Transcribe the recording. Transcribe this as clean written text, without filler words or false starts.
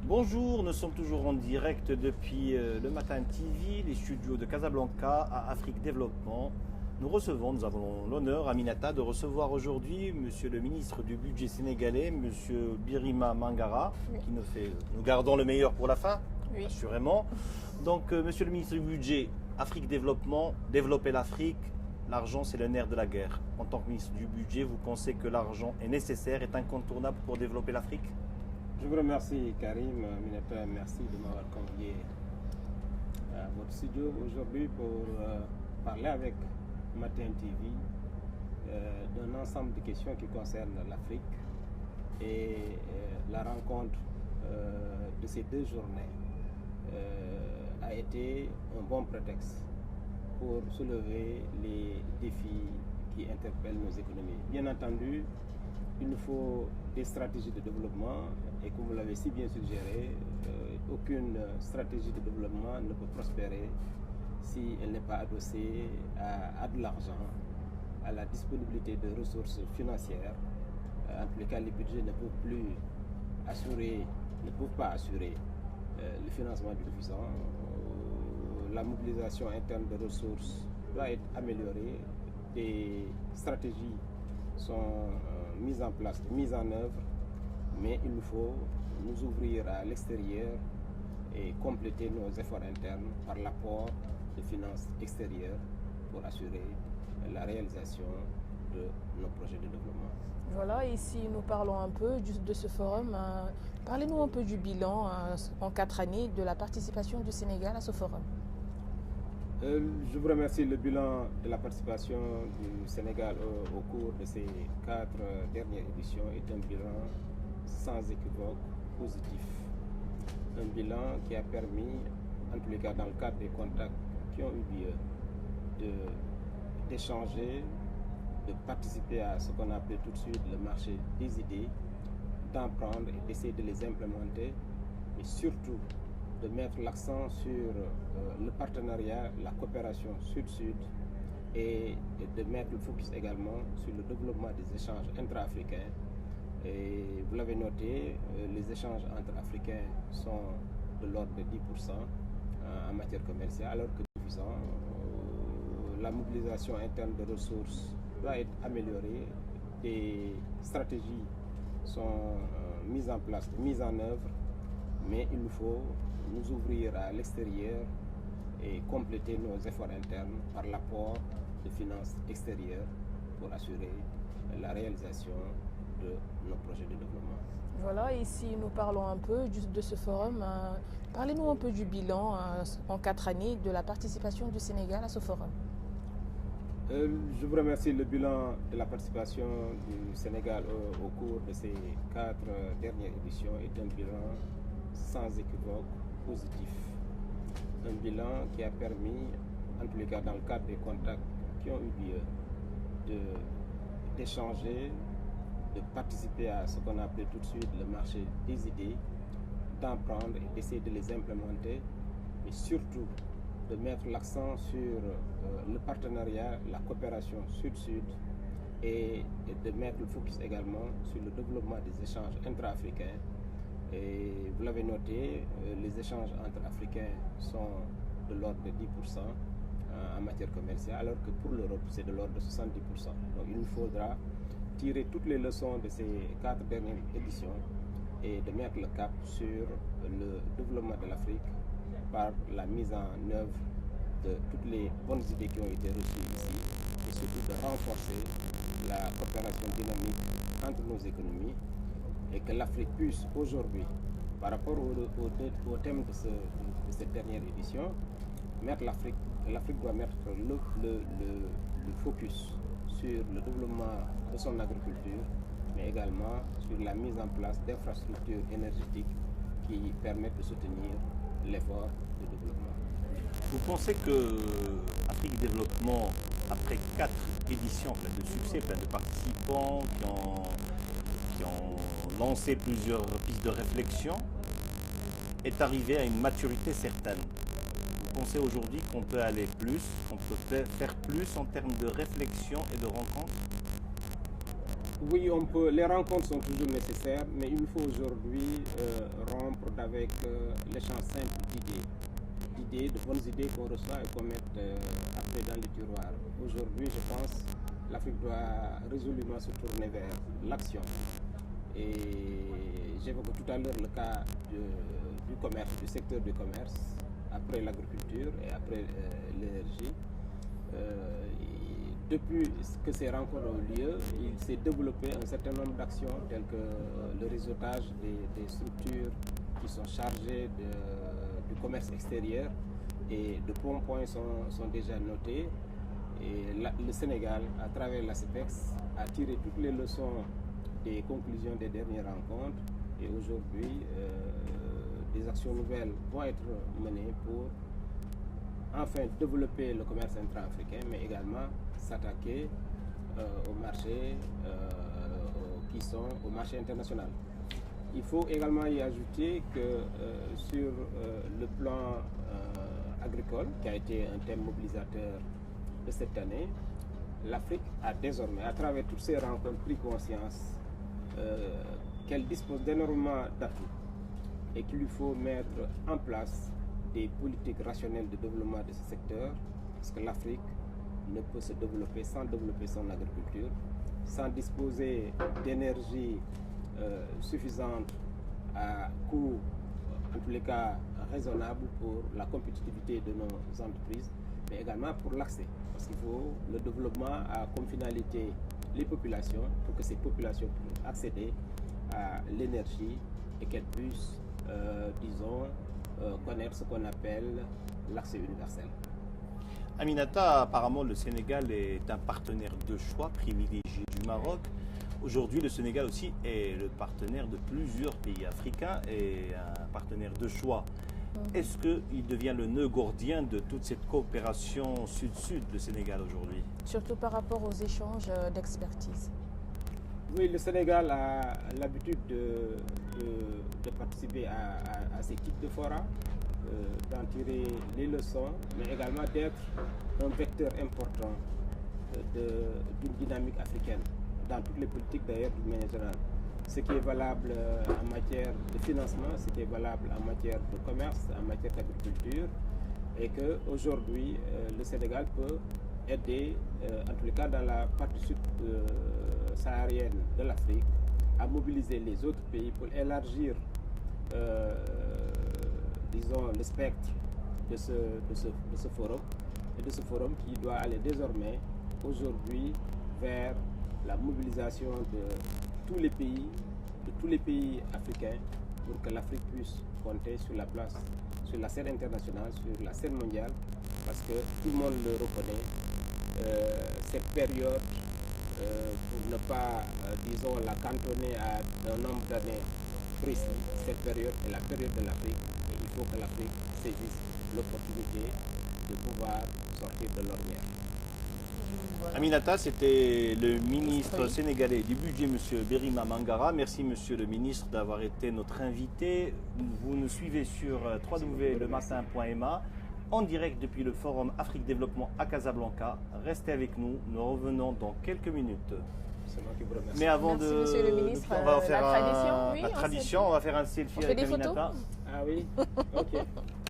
Bonjour, nous sommes toujours en direct depuis le Matin TV, les studios de Casablanca à Afrique Développement. Nous avons l'honneur, Aminata, de recevoir aujourd'hui Monsieur le ministre du Budget sénégalais, Monsieur Birima Mangara, Oui. Nous gardons le meilleur pour la fin, Oui. assurément. Donc, Monsieur le ministre du Budget, Afrique Développement, développer l'Afrique, l'argent c'est le nerf de la guerre. En tant que ministre du Budget, vous pensez que l'argent est nécessaire, est incontournable pour développer l'Afrique? Je vous remercie Karim, Aminata, merci de m'avoir convié à votre studio aujourd'hui pour parler avec Matin TV d'un ensemble de questions qui concernent l'Afrique et la rencontre de ces deux journées a été un bon prétexte pour soulever les défis qui interpellent nos économies. Bien entendu, il nous faut des stratégies de développement et comme vous l'avez si bien suggéré, aucune stratégie de développement ne peut prospérer si elle n'est pas adossée à de l'argent, à la disponibilité de ressources financières. En tous les cas, les budgets ne peuvent pas assurer le financement du suffisant. La mobilisation interne de ressources doit être améliorée. Des stratégies sont mises en place, mises en œuvre, mais il nous faut nous ouvrir à l'extérieur et compléter nos efforts internes par l'apport de finances extérieures pour assurer la réalisation de nos projets de développement. Voilà, ici nous parlons un peu de ce forum. Parlez-nous un peu du bilan en 4 années de la participation du Sénégal à ce forum. Je vous remercie. Le bilan de la participation du Sénégal au cours de ces 4 dernières éditions est un bilan sans équivoque positif. Un bilan qui a permis, en tous les cas dans le cadre des contacts qui ont eu lieu, d'échanger, de participer à ce qu'on a appelé tout de suite le marché des idées, d'en prendre et d'essayer de les implémenter, mais surtout de mettre l'accent sur le partenariat, la coopération sud-sud et de mettre le focus également sur le développement des échanges intra-africains. Et vous l'avez noté, les échanges entre Africains sont de l'ordre de 10% en matière commerciale, alors que la mobilisation interne de ressources doit être améliorée. Des stratégies sont mises en place, mises en œuvre, mais il nous faut nous ouvrir à l'extérieur et compléter nos efforts internes par l'apport de finances extérieures pour assurer la réalisation de nos projets de développement. Voilà, ici nous parlons un peu de ce forum. Parlez-nous un peu du bilan en 4 années de la participation du Sénégal à ce forum. Je vous remercie. Le bilan de la participation du Sénégal au cours de ces 4 dernières éditions est un bilan sans équivoque positif. Un bilan qui a permis, en tous les cas dans le cadre des contacts qui ont eu lieu, d'échanger, de participer à ce qu'on a appelé tout de suite le marché des idées, d'en prendre et d'essayer de les implémenter, mais surtout de mettre l'accent sur le partenariat, la coopération sud-sud et de mettre le focus également sur le développement des échanges intra-africains. Et vous l'avez noté, les échanges entre Africains sont de l'ordre de 10% en matière commerciale, alors que pour l'Europe, c'est de l'ordre de 70%. Donc il nous faudra tirer toutes les leçons de ces 4 dernières éditions et de mettre le cap sur le développement de l'Afrique par la mise en œuvre de toutes les bonnes idées qui ont été reçues ici et surtout de renforcer la coopération dynamique entre nos économies et que l'Afrique puisse aujourd'hui, par rapport au thème de cette dernière édition, l'Afrique doit mettre le focus sur le développement de son agriculture, mais également sur la mise en place d'infrastructures énergétiques qui permettent de soutenir l'effort de développement. Vous pensez que Afrique Développement, après 4 éditions pleines de succès, pleines de participants qui ont lancé plusieurs pistes de réflexion, est arrivé à une maturité certaine? Vous pensez aujourd'hui qu'on peut aller plus, qu'on peut faire plus en termes de réflexion et de rencontres? Oui, on peut. Les rencontres sont toujours nécessaires, mais il faut aujourd'hui rompre avec l'échange simple d'idées, de bonnes idées qu'on reçoit et qu'on met après dans le tiroir. Aujourd'hui, je pense l'Afrique doit résolument se tourner vers l'action. Et j'évoquais tout à l'heure le cas du commerce, du secteur du commerce, après l'agriculture et après l'énergie. Depuis que ces rencontres ont lieu, il s'est développé un certain nombre d'actions telles que le réseautage des structures qui sont chargées du commerce extérieur, et de bons points sont déjà notés. Et le Sénégal, à travers la CEPEX, a tiré toutes les leçons des conclusions des dernières rencontres, et aujourd'hui, des actions nouvelles vont être menées pour enfin développer le commerce intra-africain, mais également s'attaquer aux marchés qui sont au marché international. Il faut également y ajouter que sur le plan agricole, qui a été un thème mobilisateur de cette année, l'Afrique a désormais, à travers toutes ces rencontres, pris conscience qu'elle dispose d'énormément d'atouts et qu'il lui faut mettre en place des politiques rationnelles de développement de ce secteur, parce que l'Afrique ne peut se développer sans développer son agriculture, sans disposer d'énergie suffisante à coût, en tous les cas raisonnable pour la compétitivité de nos entreprises, mais également pour l'accès, parce qu'il faut le développement a comme finalité les populations, pour que ces populations puissent accéder à l'énergie et qu'elles puissent, disons, connaître ce qu'on appelle l'accès universel. Aminata, apparemment le Sénégal est un partenaire de choix privilégié du Maroc. Aujourd'hui, le Sénégal aussi est le partenaire de plusieurs pays africains et un partenaire de choix. Est-ce qu'il devient le nœud gordien de toute cette coopération sud-sud, le Sénégal aujourd'hui? Surtout par rapport aux échanges d'expertise. Oui, le Sénégal a l'habitude de participer à ces types de forats, d'en tirer les leçons, mais également d'être un vecteur important d'une dynamique africaine, dans toutes les politiques d'ailleurs d'une manière générale. Ce qui est valable en matière de financement, ce qui est valable en matière de commerce, en matière d'agriculture, et qu'aujourd'hui, le Sénégal peut aider, en tous les cas dans la partie sud saharienne de l'Afrique, à mobiliser les autres pays pour élargir, disons, le spectre de ce forum, et de ce forum qui doit aller désormais, aujourd'hui, vers la mobilisation de tous les pays africains, pour que l'Afrique puisse compter sur la place, sur la scène internationale, sur la scène mondiale, parce que tout le monde le reconnaît. Cette période, pour ne pas, disons, la cantonner à un nombre d'années précis, cette période est la période de l'Afrique, et il faut que l'Afrique saisisse l'opportunité de pouvoir sortir de l'ornière. Voilà. Aminata, c'était le ministre sénégalais du budget, M. Birima Mangara. Merci, monsieur le ministre, d'avoir été notre invité. Vous nous suivez sur www.lematin.ma en direct depuis le Forum Afrique Développement à Casablanca. Restez avec nous, nous revenons dans quelques minutes. C'est moi qui vous remercie. Mais avant Merci, monsieur le ministre. on va faire la tradition, oui, on va faire un selfie avec des Aminata. photos. Ah oui, ok.